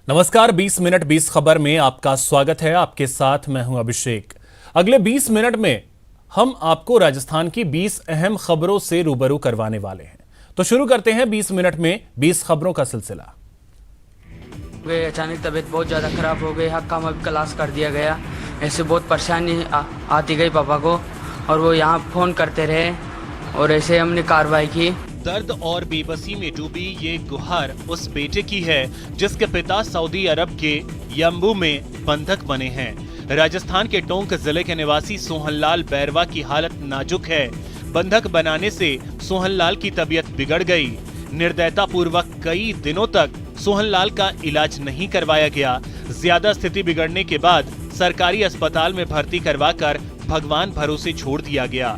नमस्कार, 20 मिनट 20 खबर में आपका स्वागत है। आपके साथ मैं हूं अभिषेक। अगले 20 मिनट में हम आपको राजस्थान की 20 अहम खबरों से रूबरू करवाने वाले हैं। तो शुरू करते हैं 20 मिनट में 20 खबरों का सिलसिला। वे अचानक तबीयत बहुत ज़्यादा ख़राब हो गई, हक काम क्लास कर दिया गया। ऐसे बहुत परेशानी आती गई पापा को, और वो यहाँ फ़ोन करते रहे और ऐसे हमने कार्रवाई की। दर्द और बेबसी में डूबी ये गुहार उस बेटे की है जिसके पिता सऊदी अरब के यम्बू में बंधक बने हैं। राजस्थान के टोंक जिले के निवासी सोहनलाल बैरवा की हालत नाजुक है। बंधक बनाने से सोहनलाल की तबीयत बिगड़ गई। निर्दयता पूर्वक कई दिनों तक सोहनलाल का इलाज नहीं करवाया गया। ज्यादा स्थिति बिगड़ने के बाद सरकारी अस्पताल में भर्ती करवाकर भगवान भरोसे छोड़ दिया गया।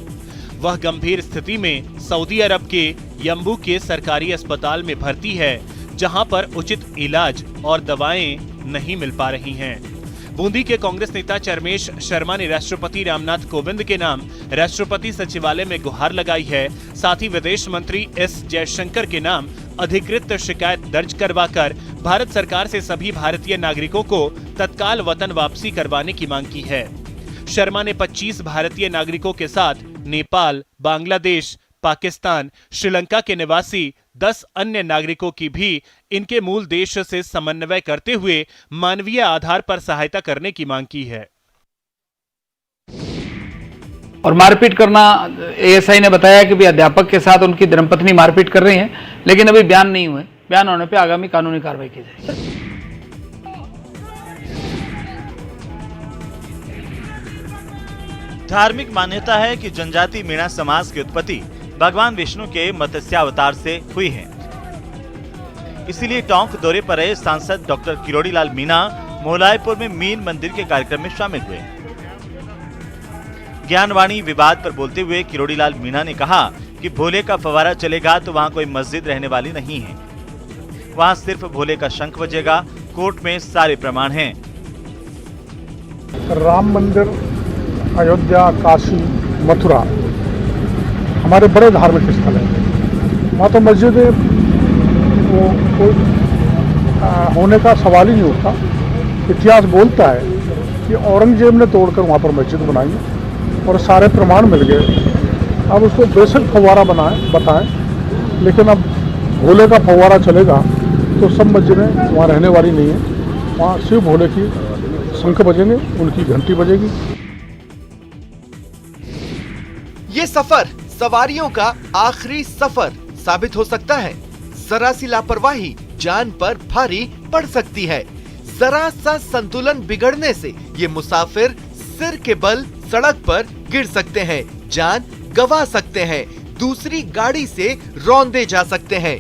वह गंभीर स्थिति में सऊदी अरब के यम्बू के सरकारी अस्पताल में भर्ती है, जहां पर उचित इलाज और दवाएं नहीं मिल पा रही हैं। बूंदी के कांग्रेस नेता चरमेश शर्मा ने राष्ट्रपति रामनाथ कोविंद के नाम राष्ट्रपति सचिवालय में गुहार लगाई है। साथ ही विदेश मंत्री एस जयशंकर के नाम अधिकृत शिकायत दर्ज करवाकर भारत सरकार से सभी भारतीय नागरिकों को तत्काल वतन वापसी करवाने की मांग की है। शर्मा ने 25 भारतीय नागरिकों के साथ नेपाल, बांग्लादेश, पाकिस्तान, श्रीलंका के निवासी 10 अन्य नागरिकों की भी इनके मूल देश से समन्वय करते हुए मानवीय आधार पर सहायता करने की मांग की है। और मारपीट करना, एएसआई ने बताया कि भी अध्यापक के साथ उनकी धर्मपत्नी मारपीट कर रही हैं, लेकिन अभी बयान नहीं हुए। बयान होने पे आगामी कानूनी कार्रवाई की जाएगी। धार्मिक मान्यता है कि जनजाति मीणा समाज की उत्पत्ति भगवान विष्णु के मत्स्यावतार से हुई है। इसीलिए टोंक दौरे पर रहे सांसद डॉक्टर किरोड़ीलाल मीणा मोलायपुर में मीन मंदिर के कार्यक्रम में शामिल हुए। ज्ञानवाणी विवाद पर बोलते हुए किरोड़ीलाल मीणा ने कहा कि भोले का फव्वारा चलेगा तो वहां कोई मस्जिद रहने वाली नहीं है। वहां सिर्फ भोले का शंख बजेगा। कोर्ट में सारे प्रमाण हैं। राम मंदिर, अयोध्या, काशी, मथुरा हमारे बड़े धार्मिक स्थल हैं। वहाँ तो मस्जिद वो कोई होने का सवाल ही नहीं उठता। इतिहास बोलता है कि औरंगजेब ने तोड़कर वहाँ पर मस्जिद बनाई और सारे प्रमाण मिल गए। अब उसको बेशक फव्वारा बताएं, लेकिन अब भोले का फव्वारा चलेगा तो सब मस्जिदें वहाँ रहने वाली नहीं है। वहाँ सिर्फ भोले की शंख बजेंगे, उनकी घंटी बजेगी। ये सफर सवारियों का आखिरी सफर साबित हो सकता है। जरा सी लापरवाही जान पर भारी पड़ सकती है। जरा सा संतुलन बिगड़ने से ये मुसाफिर सिर के बल सड़क पर गिर सकते हैं, जान गंवा सकते हैं, दूसरी गाड़ी से रौंदे जा सकते हैं।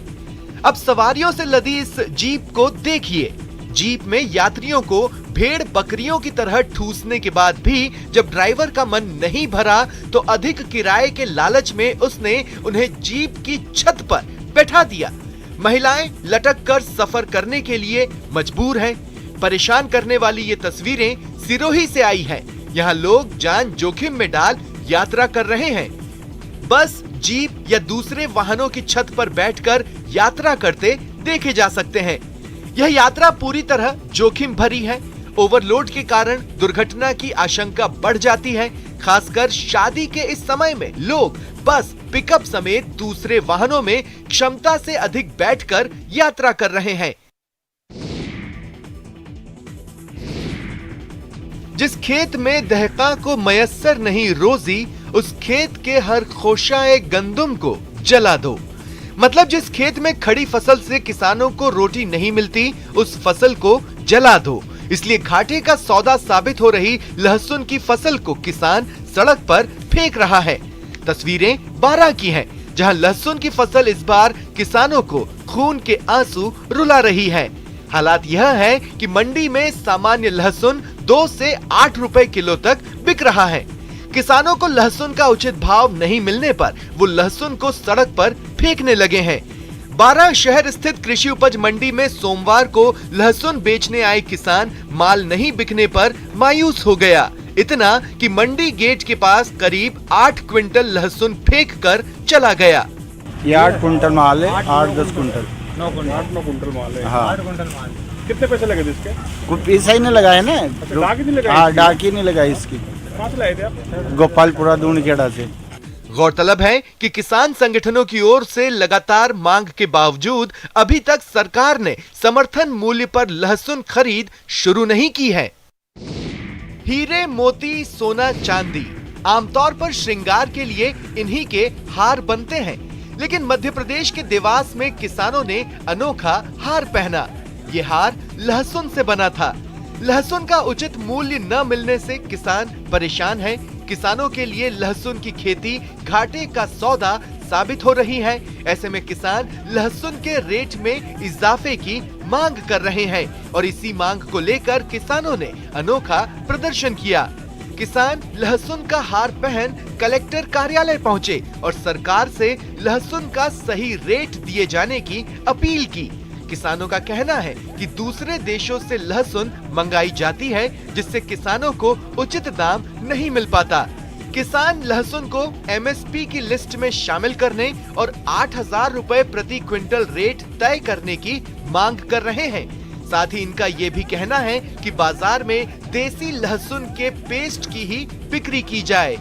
अब सवारियों से लदी इस जीप को देखिए। जीप में यात्रियों को भेड़ बकरियों की तरह ठूसने के बाद भी जब ड्राइवर का मन नहीं भरा तो अधिक किराए के लालच में उसने उन्हें जीप की छत पर बैठा दिया। महिलाएं लटक कर सफर करने के लिए मजबूर हैं। परेशान करने वाली ये तस्वीरें सिरोही से आई हैं। यहाँ लोग जान जोखिम में डाल यात्रा कर रहे हैं। बस, जीप या दूसरे वाहनों की छत पर बैठकर यात्रा करते देखे जा सकते हैं। यह यात्रा पूरी तरह जोखिम भरी है। ओवरलोड के कारण दुर्घटना की आशंका बढ़ जाती है। खासकर शादी के इस समय में लोग बस, पिकअप समेत दूसरे वाहनों में क्षमता से अधिक बैठकर यात्रा कर रहे हैं। जिस खेत में दहका को मयस्सर नहीं रोजी, उस खेत के हर खोशाए गंदुम को जला दो। मतलब जिस खेत में खड़ी फसल से किसानों को रोटी नहीं मिलती, उस फसल को जला दो। इसलिए घाटे का सौदा साबित हो रही लहसुन की फसल को किसान सड़क पर फेंक रहा है। तस्वीरें 12 की हैं, जहां लहसुन की फसल इस बार किसानों को खून के आंसू रुला रही है। हालात यह है कि मंडी में सामान्य लहसुन 2 से 8 रुपए किलो तक बिक रहा है। किसानों को लहसुन का उचित भाव नहीं मिलने पर वो लहसुन को सड़क पर फेंकने लगे हैं। 12 शहर स्थित कृषि उपज मंडी में सोमवार को लहसुन बेचने आए किसान माल नहीं बिकने पर मायूस हो गया। इतना कि मंडी गेट के पास करीब 8 क्विंटल लहसुन फेंक कर चला गया। ये 8 क्विंटल माल है, 8-10 क्विंटल, 9 क्विंटल माल है। हाँ। 8 क्विंटल माल कितने पैसे लगे थे इसके? कुछ पैसा ही नहीं लगाया ना। डाक ही नहीं लगाई? हाँ, डाक ही नहीं लगाई इसकी। कहाँ से लाए थे आप? गोपालपुरा दूनखेड़ा से। गौरतलब है कि किसान संगठनों की ओर से लगातार मांग के बावजूद अभी तक सरकार ने समर्थन मूल्य पर लहसुन खरीद शुरू नहीं की है। हीरे, मोती, सोना, चांदी आमतौर पर श्रृंगार के लिए इन्हीं के हार बनते हैं, लेकिन मध्य प्रदेश के देवास में किसानों ने अनोखा हार पहना। ये हार लहसुन से बना था। लहसुन का उचित मूल्य न मिलने से किसान परेशान हैं। किसानों के लिए लहसुन की खेती घाटे का सौदा साबित हो रही है। ऐसे में किसान लहसुन के रेट में इजाफे की मांग कर रहे हैं और इसी मांग को लेकर किसानों ने अनोखा प्रदर्शन किया। किसान लहसुन का हार पहन कलेक्टर कार्यालय पहुंचे और सरकार से लहसुन का सही रेट दिए जाने की अपील की। किसानों का कहना है कि दूसरे देशों से लहसुन मंगाई जाती है, जिससे किसानों को उचित दाम नहीं मिल पाता। किसान लहसुन को एमएसपी की लिस्ट में शामिल करने और 8,000 रुपए प्रति क्विंटल रेट तय करने की मांग कर रहे हैं। साथ ही इनका ये भी कहना है कि बाजार में देसी लहसुन के पेस्ट की ही बिक्री की जाए।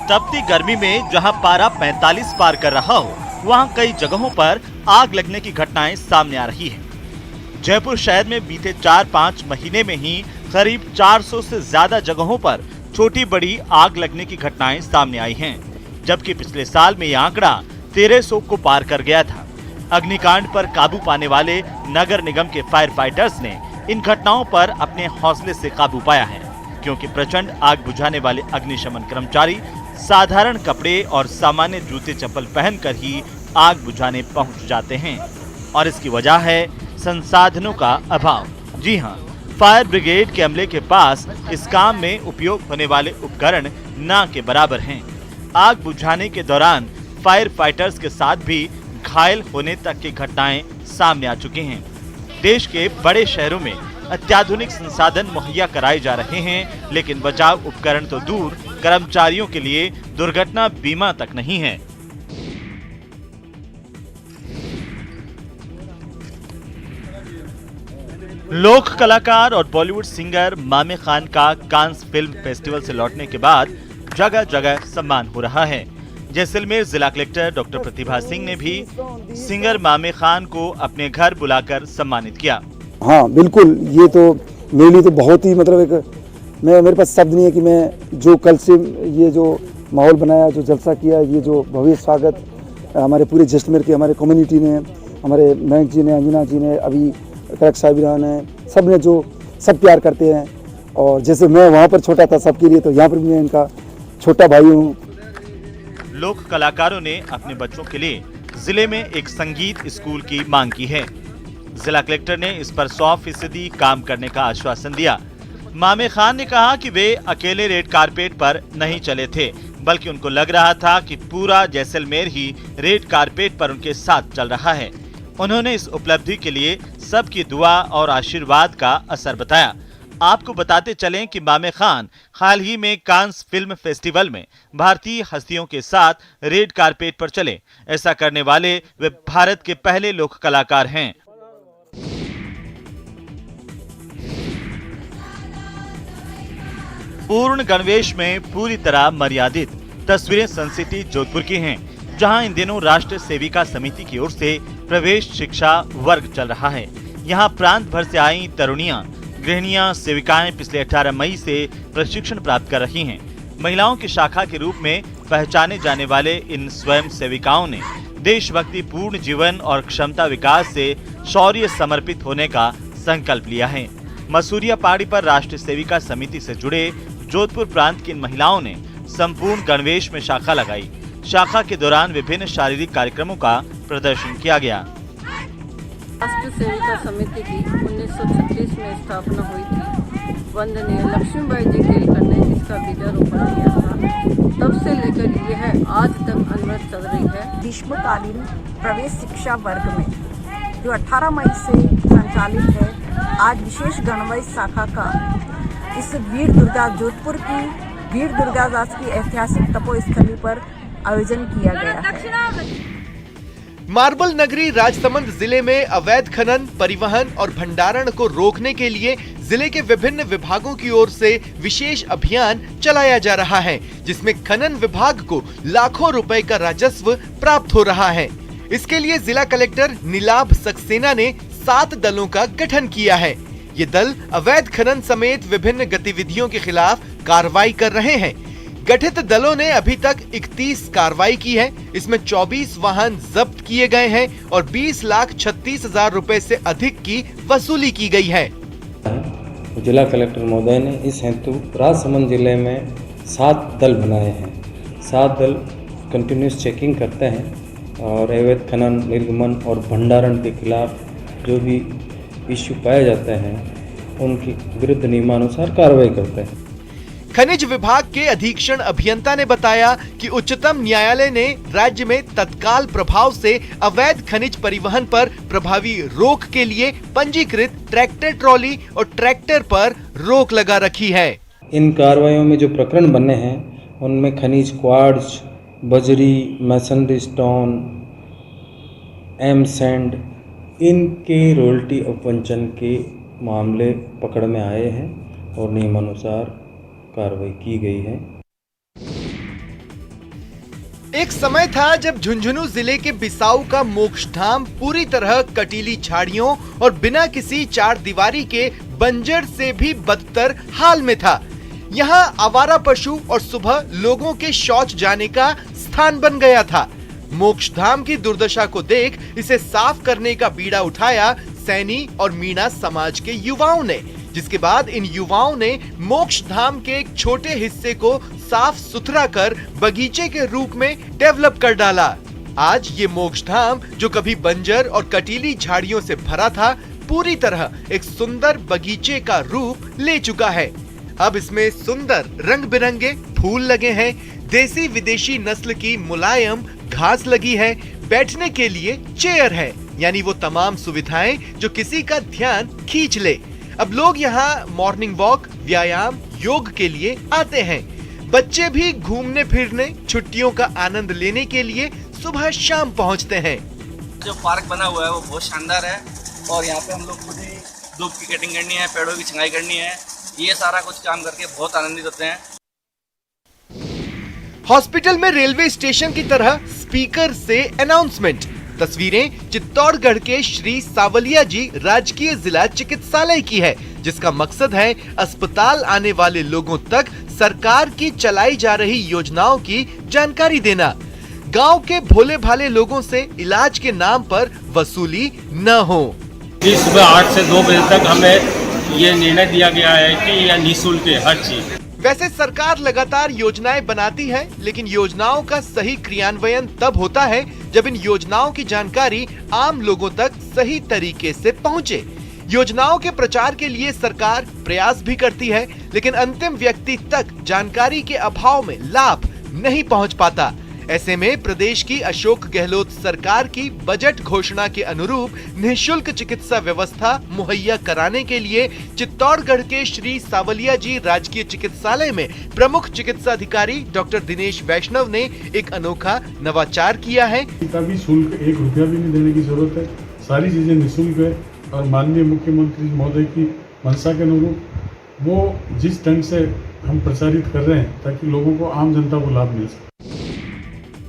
तपती गर्मी में जहां पारा 45 पार कर रहा हो, वहां कई जगहों पर आग लगने की घटनाएं सामने आ रही हैं। जयपुर शहर में बीते 4-5 महीने में ही करीब 400 से ज्यादा जगहों पर छोटी बड़ी आग लगने की घटनाएं सामने आई हैं, जबकि पिछले साल में यह आंकड़ा 1300 को पार कर गया था। अग्निकांड पर काबू पाने वाले नगर निगम के फायर फाइटर्स ने इन घटनाओं पर अपने हौसले से काबू पाया है, क्योंकि प्रचंड आग बुझाने वाले अग्निशमन कर्मचारी साधारण कपड़े और सामान्य जूते चप्पल पहनकर ही आग बुझाने पहुंच जाते हैं और इसकी वजह है संसाधनों का अभाव। जी हां, फायर ब्रिगेड के अमले के पास इस काम में उपयोग होने वाले उपकरण ना के बराबर हैं। आग बुझाने के दौरान फायर फाइटर्स के साथ भी घायल होने तक की घटनाएं सामने आ चुकी हैं। देश के बड़े शहरों में अत्याधुनिक संसाधन मुहैया कराए जा रहे हैं, लेकिन बचाव उपकरण तो दूर, कर्मचारियों के लिए दुर्घटना बीमा तक नहीं है। लोक कलाकार और बॉलीवुड सिंगर मामे खान का कांस फिल्म फेस्टिवल से लौटने के बाद जगह जगह सम्मान हो रहा है। जैसलमेर जिला कलेक्टर डॉक्टर प्रतिभा सिंह ने भी सिंगर मामे खान को अपने घर बुलाकर सम्मानित किया। हाँ बिल्कुल, ये तो मेरे लिए तो बहुत ही मतलब एक मेरे पास शब्द नहीं है कि मैं जो कल से ये जो माहौल बनाया, जो जलसा किया, ये जो भव्य स्वागत हमारे पूरे जैसलमेर के हमारे कम्युनिटी ने, हमारे मयंक जी ने, अंजना जी ने, अभी कलेक्टर साहिबान ने, सब ने जो सब प्यार करते हैं। और जैसे मैं वहाँ पर छोटा था सबके लिए, तो यहाँ पर भी मैं इनका छोटा भाई हूँ। लोक कलाकारों ने अपने बच्चों के लिए जिले में एक संगीत स्कूल की मांग की है। जिला कलेक्टर ने इस पर 100% काम करने का आश्वासन दिया। मामे खान ने कहा कि वे अकेले रेड कारपेट पर नहीं चले थे, बल्कि उनको लग रहा था कि पूरा जैसलमेर ही रेड कारपेट पर उनके साथ चल रहा है। उन्होंने इस उपलब्धि के लिए सबकी दुआ और आशीर्वाद का असर बताया। आपको बताते चलें कि मामे खान हाल ही में कांस फिल्म फेस्टिवल में भारतीय हस्तियों के साथ रेड कारपेट पर चले। ऐसा करने वाले वे भारत के पहले लोक कलाकार हैं। पूर्ण गणवेश में पूरी तरह मर्यादित तस्वीरें सनसिटी जोधपुर की हैं, जहां इन दिनों राष्ट्र सेविका समिति की ओर से प्रवेश शिक्षा वर्ग चल रहा है। यहां प्रांत भर से आई तरुणियां, गृहिणियां, सेविकाएं पिछले 18 मई से प्रशिक्षण प्राप्त कर रही हैं। महिलाओं की शाखा के रूप में पहचाने जाने वाले इन स्वयं सेविकाओं ने देशभक्ति पूर्ण जीवन और क्षमता विकास से शौर्य समर्पित होने का संकल्प लिया है। मसूरिया पहाड़ी पर राष्ट्रीय सेविका समिति से जुड़े जोधपुर प्रांत की इन महिलाओं ने संपूर्ण गणवेश में शाखा लगाई। शाखा के दौरान विभिन्न शारीरिक कार्यक्रमों का प्रदर्शन किया गया। राष्ट्रीय सेविका समिति की 1936 में स्थापना हुई थी। वंदनीय लक्ष्मीबाई जी केलकर ने इसका बीजारोपण किया था। तब से लेकर यह आज तक अनवरत चल रही है। ग्रीष्मकालीन प्रवेश शिक्षा वर्ग में जो 18 मई से संचालित है, आज विशेष गणवेश शाखा का इस वीर दुर्गा जोधपुर की वीर दुर्गा दास की ऐतिहासिक तपोस्थली पर आयोजन किया गया है। मार्बल नगरी राजसमंद जिले में अवैध खनन, परिवहन और भंडारण को रोकने के लिए जिले के विभिन्न विभागों की ओर से विशेष अभियान चलाया जा रहा है, जिसमें खनन विभाग को लाखों रुपए का राजस्व प्राप्त हो रहा है। इसके लिए जिला कलेक्टर नीलाभ सक्सेना ने 7 दलों का गठन किया है। ये दल अवैध खनन समेत विभिन्न गतिविधियों के खिलाफ कार्रवाई कर रहे हैं। गठित दलों ने अभी तक 31 कार्रवाई की है। इसमें 24 वाहन जब्त किए गए हैं और 20,36,000 रुपए से अधिक की वसूली की गई है। जिला कलेक्टर महोदय ने इस हेतु राजसमंद जिले में 7 दल बनाए हैं। 7 दल कंटिन्यूस चेकिंग करते हैं और अवैध खनन, निर्गमन और भंडारण के खिलाफ जो भी इश्यू पाए जाते हैं उनके विरुद्ध नियमानुसार कार्रवाई करते हैं। खनिज विभाग के अधीक्षण अभियंता ने बताया कि उच्चतम न्यायालय ने राज्य में तत्काल प्रभाव से अवैध खनिज परिवहन पर प्रभावी रोक के लिए पंजीकृत ट्रैक्टर ट्रॉली और ट्रैक्टर पर रोक लगा रखी है। इन कार्रवाइयों में जो प्रकरण बने हैं उनमें खनिज क्वार्ट्ज, बजरी, मैसनरी स्टोन, एम सैंड, इनके रॉयल्टी अपवंचन के मामले पकड़ में आए हैं और नियमानुसार कार्रवाई की गई है। एक समय था जब झुंझुनू जिले के बिसाऊ का मोक्षधाम पूरी तरह कटीली झाड़ियों और बिना किसी चार दीवारी के बंजर से भी बदतर हाल में था। यहाँ आवारा पशु और सुबह लोगों के शौच जाने का स्थान बन गया था। मोक्षधाम की दुर्दशा को देख इसे साफ करने का बीड़ा उठाया सैनी और मीणा समाज के युवाओं ने, जिसके बाद इन युवाओं ने मोक्षधाम के एक छोटे हिस्से को साफ सुथरा कर बगीचे के रूप में डेवलप कर डाला। आज ये मोक्षधाम जो कभी बंजर और कटीली झाड़ियों से भरा था, पूरी तरह एक सुंदर बगीचे का रूप ले चुका है। अब इसमें सुंदर रंग बिरंगे फूल लगे हैं, देसी विदेशी नस्ल की मुलायम घास लगी है, बैठने के लिए चेयर है, यानी वो तमाम सुविधाएं जो किसी का ध्यान खींच ले। अब लोग यहाँ मॉर्निंग वॉक, व्यायाम, योग के लिए आते हैं। बच्चे भी घूमने फिरने, छुट्टियों का आनंद लेने के लिए सुबह शाम पहुँचते हैं। जो पार्क बना हुआ है वो बहुत शानदार है और यहाँ पे हम लोग खुद ही धूप की कटिंग करनी है, पेड़ों की छंगाई करनी है, ये सारा कुछ काम करके बहुत आनंदित होते हैं। हॉस्पिटल में रेलवे स्टेशन की तरह स्पीकर से अनाउंसमेंट। तस्वीरें चित्तौड़गढ़ के श्री सावलिया जी राजकीय जिला चिकित्सालय की है, जिसका मकसद है अस्पताल आने वाले लोगों तक सरकार की चलाई जा रही योजनाओं की जानकारी देना। गांव के भोले भाले लोगों से इलाज के नाम पर वसूली न हो। सुबह 8 से 2 बजे तक हमें ये निर्णय दिया गया है कि यह निःशुल्क है हर चीज। वैसे सरकार लगातार योजनाएं बनाती है, लेकिन योजनाओं का सही क्रियान्वयन तब होता है जब इन योजनाओं की जानकारी आम लोगों तक सही तरीके से पहुंचे। योजनाओं के प्रचार के लिए सरकार प्रयास भी करती है, लेकिन अंतिम व्यक्ति तक जानकारी के अभाव में लाभ नहीं पहुंच पाता। ऐसे में प्रदेश की अशोक गहलोत सरकार की बजट घोषणा के अनुरूप निःशुल्क चिकित्सा व्यवस्था मुहैया कराने के लिए चित्तौड़गढ़ के श्री सावलिया जी राजकीय चिकित्सालय में प्रमुख चिकित्सा अधिकारी डॉक्टर दिनेश वैष्णव ने एक अनोखा नवाचार किया है। भी शुल्क 1 रुपया भी नहीं देने की जरूरत है, सारी चीजें निःशुल्क है और माननीय मुख्यमंत्री महोदय की मंशा के अनुरूप वो जिस ढंग से हम प्रचारित कर रहे हैं ताकि लोगों को, आम जनता को लाभ मिल सके।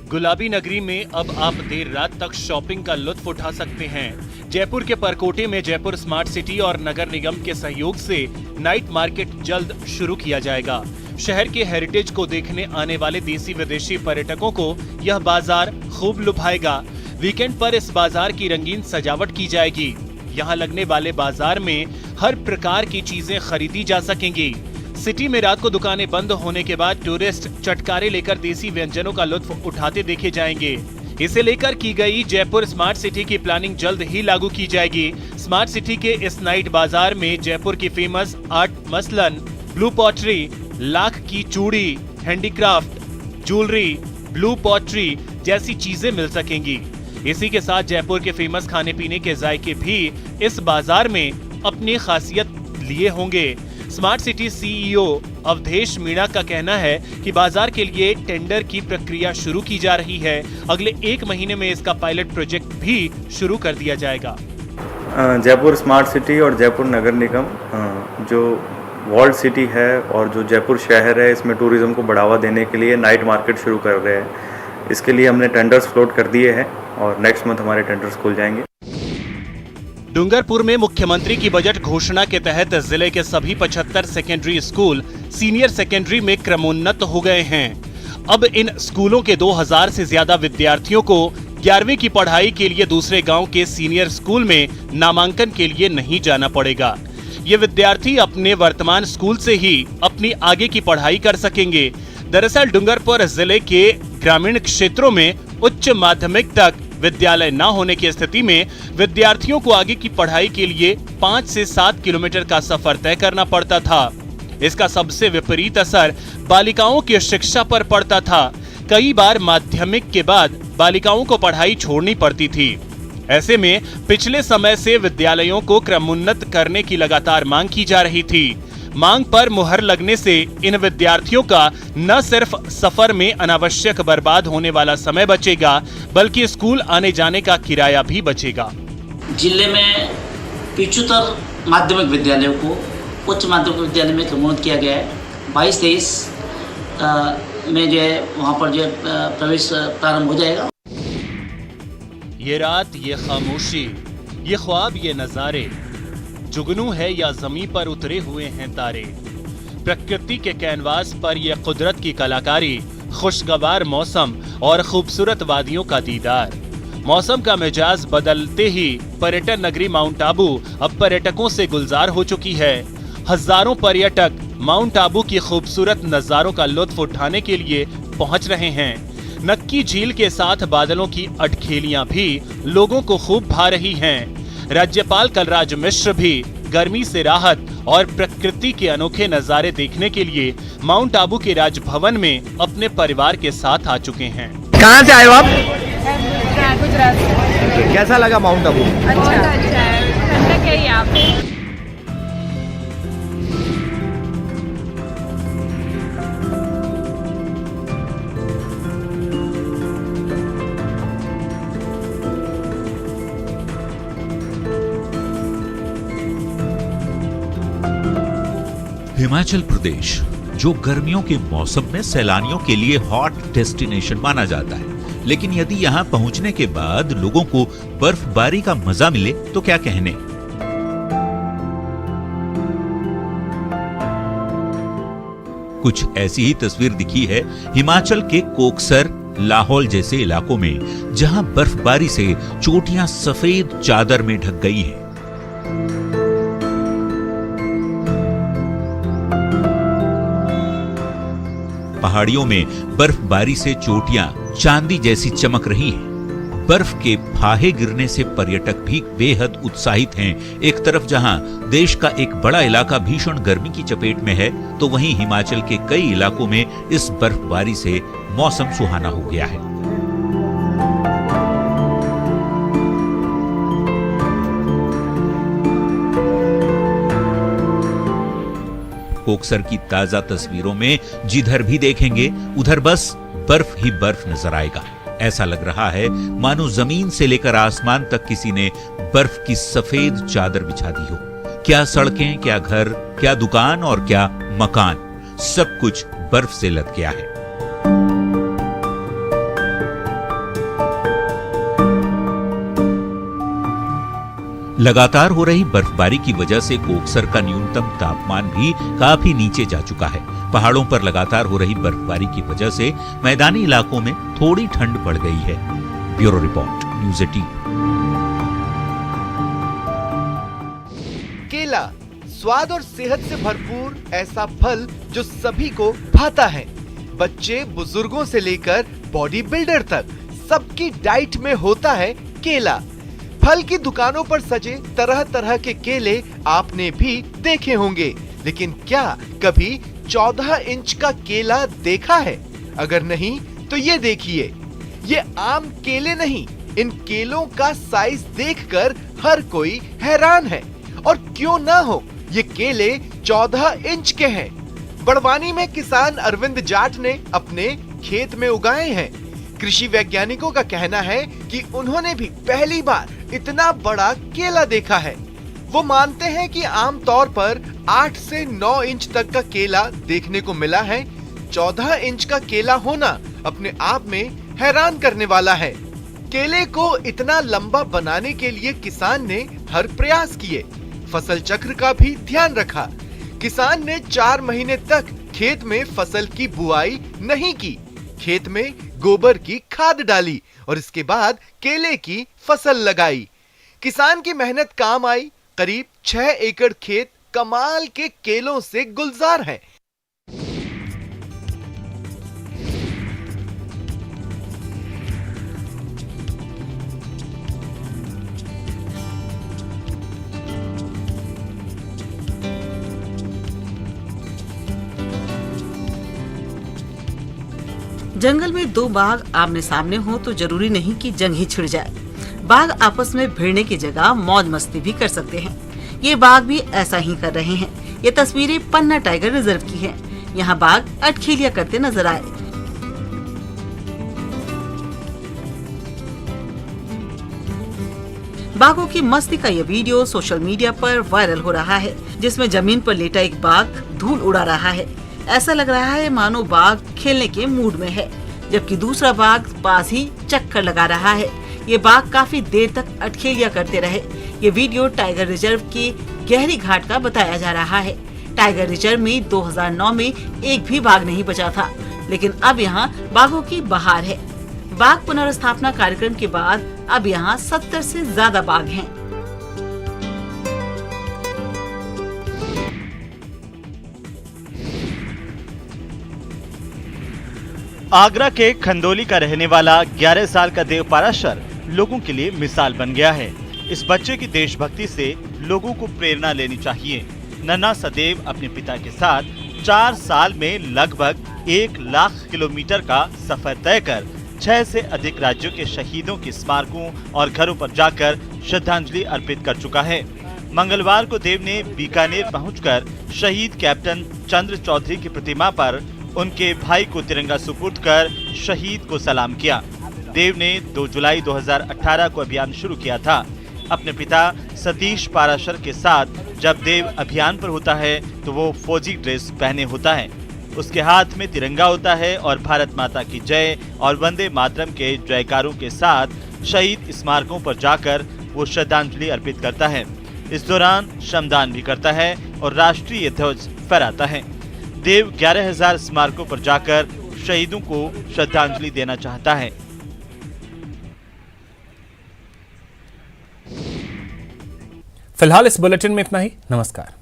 गुलाबी नगरी में अब आप देर रात तक शॉपिंग का लुत्फ उठा सकते हैं। जयपुर के परकोटे में जयपुर स्मार्ट सिटी और नगर निगम के सहयोग से नाइट मार्केट जल्द शुरू किया जाएगा। शहर के हेरिटेज को देखने आने वाले देसी विदेशी पर्यटकों को यह बाजार खूब लुभाएगा। वीकेंड पर इस बाजार की रंगीन सजावट की जाएगी। यहाँ लगने वाले बाजार में हर प्रकार की चीजें खरीदी जा सकेंगी। सिटी में रात को दुकानें बंद होने के बाद टूरिस्ट चटकारे लेकर देसी व्यंजनों का लुत्फ उठाते देखे जाएंगे। इसे लेकर की गई जयपुर स्मार्ट सिटी की प्लानिंग जल्द ही लागू की जाएगी। स्मार्ट सिटी के इस नाइट बाजार में जयपुर की फेमस आर्ट मसलन ब्लू पॉटरी, लाख की चूड़ी, हैंडीक्राफ्ट, ज्वेलरी, ब्लू पॉटरी जैसी चीजें मिल सकेंगी। इसी के साथ जयपुर के फेमस खाने पीने के जायके भी इस बाजार में अपनी खासियत लिए होंगे। Smart city CEO Awadhesh Meena का कहना है कि बाजार के लिए टेंडर की प्रक्रिया शुरू की जा रही है। अगले 1 महीने में इसका पायलट प्रोजेक्ट भी शुरू कर दिया जाएगा। जयपुर स्मार्ट सिटी और जयपुर नगर निगम जो वर्ल्ड सिटी है और जो जयपुर शहर है, इसमें टूरिज्म को बढ़ावा देने के लिए नाइट मार्केट शुरू कर रहे हैं। इसके लिए हमने टेंडर्स फ्लोट कर दिए हैं और नेक्स्ट मंथ हमारे टेंडर्स खुल जाएंगे। डूंगरपुर में मुख्यमंत्री की बजट घोषणा के तहत जिले के सभी 75 सेकेंडरी स्कूल सीनियर सेकेंडरी में क्रमोन्नत हो गए हैं। अब इन स्कूलों के 2000 से ज्यादा विद्यार्थियों को 11वीं की पढ़ाई के लिए दूसरे गांव के सीनियर स्कूल में नामांकन के लिए नहीं जाना पड़ेगा। ये विद्यार्थी अपने वर्तमान स्कूल से ही अपनी आगे की पढ़ाई कर सकेंगे। दरअसल डूंगरपुर जिले के ग्रामीण क्षेत्रों में उच्च माध्यमिक तक विद्यालय न होने की स्थिति में विद्यार्थियों को आगे की पढ़ाई के लिए 5 से 7 किलोमीटर का सफर तय करना पड़ता था। इसका सबसे विपरीत असर बालिकाओं की शिक्षा पर पड़ता था। कई बार माध्यमिक के बाद बालिकाओं को पढ़ाई छोड़नी पड़ती थी। ऐसे में पिछले समय से विद्यालयों को क्रमोन्नत करने की लगातार मांग की जा रही थी। मांग पर मुहर लगने से इन विद्यार्थियों का न सिर्फ सफर में अनावश्यक बर्बाद होने वाला समय बचेगा, बल्कि स्कूल आने जाने का किराया भी बचेगा। जिले में 75 माध्यमिक विद्यालयों को उच्च माध्यमिक विद्यालय में क्रमोन्नत किया गया है। 22-23 में जो है वहाँ पर जो है प्रवेश प्रारंभ हो जाएगा। ये रात, ये खामोशी, ये ख्वाब, ये नजारे, जुगनू है या जमीन पर उतरे हुए हैं तारे। प्रकृति के कैनवास पर यह कुदरत की कलाकारी, खुशगवार मौसम और खूबसूरत वादियों का दीदार। मौसम का मिजाज बदलते ही पर्यटन नगरी माउंट आबू अब पर्यटकों से गुलजार हो चुकी है। हजारों पर्यटक माउंट आबू की खूबसूरत नजारों का लुत्फ उठाने के लिए पहुंच रहे हैं। नक्की झील के साथ बादलों की अटखेलियां भी लोगों को खूब भा रही हैं। राज्यपाल कलराज मिश्र भी गर्मी से राहत और प्रकृति के अनोखे नजारे देखने के लिए माउंट आबू के राजभवन में अपने परिवार के साथ आ चुके हैं। कहाँ से आए हो आप? गुजरात से। कैसा लगा माउंट आबू? अच्छा है, ठंडक है यहाँ पे। हिमाचल प्रदेश, जो गर्मियों के मौसम में सैलानियों के लिए हॉट डेस्टिनेशन माना जाता है, लेकिन यदि यहां पहुंचने के बाद लोगों को बर्फबारी का मजा मिले तो क्या कहने। कुछ ऐसी ही तस्वीर दिखी है हिमाचल के कोकसर, लाहौल जैसे इलाकों में, जहां बर्फबारी से चोटियां सफेद चादर में ढक गई हैं। पहाड़ियों में बर्फबारी से चोटियां चांदी जैसी चमक रही हैं। बर्फ के फाहे गिरने से पर्यटक भी बेहद उत्साहित हैं। एक तरफ जहां देश का एक बड़ा इलाका भीषण गर्मी की चपेट में है, तो वहीं हिमाचल के कई इलाकों में इस बर्फबारी से मौसम सुहाना हो गया है। कोकसर की ताजा तस्वीरों में जिधर भी देखेंगे उधर बस बर्फ ही बर्फ नजर आएगा। ऐसा लग रहा है मानो जमीन से लेकर आसमान तक किसी ने बर्फ की सफेद चादर बिछा दी हो। क्या सड़कें, क्या घर, क्या दुकान और क्या मकान, सब कुछ बर्फ से लद गया है। लगातार हो रही बर्फबारी की वजह से कोकसर का न्यूनतम तापमान भी काफी नीचे जा चुका है। पहाड़ों पर लगातार हो रही बर्फबारी की वजह से मैदानी इलाकों में थोड़ी ठंड बढ़ गई है। Bureau report, news 18। केला, स्वाद और सेहत से भरपूर ऐसा फल जो सभी को भाता है। बच्चे बुजुर्गों से लेकर बॉडी बिल्डर तक सबकी डाइट में होता है केला। फल की दुकानों पर सजे तरह तरह के केले आपने भी देखे होंगे, लेकिन क्या कभी 14 इंच का केला देखा है? अगर नहीं तो ये देखिए, ये आम केले नहीं, इन केलों का साइज देखकर हर कोई हैरान है। और क्यों ना हो, ये केले 14 इंच के हैं। बड़वानी में किसान अरविंद जाट ने अपने खेत में उगाए हैं। कृषि वैज्ञानिकों का कहना है कि उन्होंने भी पहली बार इतना बड़ा केला देखा है। वो मानते हैं कि आमतौर पर 8 से 9 इंच तक का केला देखने को मिला है। 14 इंच का केला होना अपने आप में हैरान करने वाला है। केले को इतना लंबा बनाने के लिए किसान ने हर प्रयास किए। फसल चक्र का भी ध्यान रखा। किसान ने 4 महीने तक खेत में फसल की बुआई नहीं की। खेत में गोबर की खाद डाली और इसके बाद केले की फसल लगाई। किसान की मेहनत काम आई। करीब 6 एकड़ खेत कमाल के केलों से गुलजार है। जंगल में 2 बाघ आमने सामने हो तो जरूरी नहीं कि जंग ही छिड़ जाए। बाघ आपस में भिड़ने की जगह मौज मस्ती भी कर सकते हैं। ये बाघ भी ऐसा ही कर रहे हैं। ये तस्वीरें पन्ना टाइगर रिजर्व की हैं। यहाँ बाघ अटखेलियां करते नजर आए। बाघों की मस्ती का ये वीडियो सोशल मीडिया पर वायरल हो रहा है, जिसमें जमीन पर लेटा एक बाघ धूल उड़ा रहा है। ऐसा लग रहा है मानो बाघ खेलने के मूड में है, जबकि दूसरा बाघ पास ही चक्कर लगा रहा है। ये बाघ काफी देर तक अटखेलियां करते रहे। ये वीडियो टाइगर रिजर्व की गहरी घाट का बताया जा रहा है। टाइगर रिजर्व में 2009 में एक भी बाघ नहीं बचा था, लेकिन अब यहाँ बाघों की बहार है। बाघ पुनर्स्थापना कार्यक्रम के बाद अब यहाँ 70 से ज्यादा बाघ हैं। आगरा के खंदौली का रहने वाला 11 साल का देव पाराशर लोगों के लिए मिसाल बन गया है। इस बच्चे की देशभक्ति से लोगों को प्रेरणा लेनी चाहिए। नन्हा सदेव अपने पिता के साथ 4 साल में लगभग 1 लाख किलोमीटर का सफर तय कर 6 से अधिक राज्यों के शहीदों के स्मारकों और घरों पर जाकर श्रद्धांजलि अर्पित कर चुका है। मंगलवार को देव ने बीकानेर पहुंचकर शहीद कैप्टन चंद्र चौधरी की प्रतिमा पर उनके भाई को तिरंगा सुपुर्द कर शहीद को सलाम किया। देव ने 2 जुलाई 2018 को अभियान शुरू किया था। अपने पिता सतीश पाराशर के साथ जब देव अभियान पर होता है तो वो फौजी ड्रेस पहने होता है। उसके हाथ में तिरंगा होता है और भारत माता की जय और वंदे मातरम के जयकारों के साथ शहीद स्मारकों पर जाकर वो श्रद्धांजलि अर्पित करता है। इस दौरान श्रमदान भी करता है और राष्ट्रीय ध्वज फहराता है। देव 11,000 स्मारकों पर जाकर शहीदों को श्रद्धांजलि देना चाहता है। फिलहाल इस बुलेटिन में इतना ही। नमस्कार।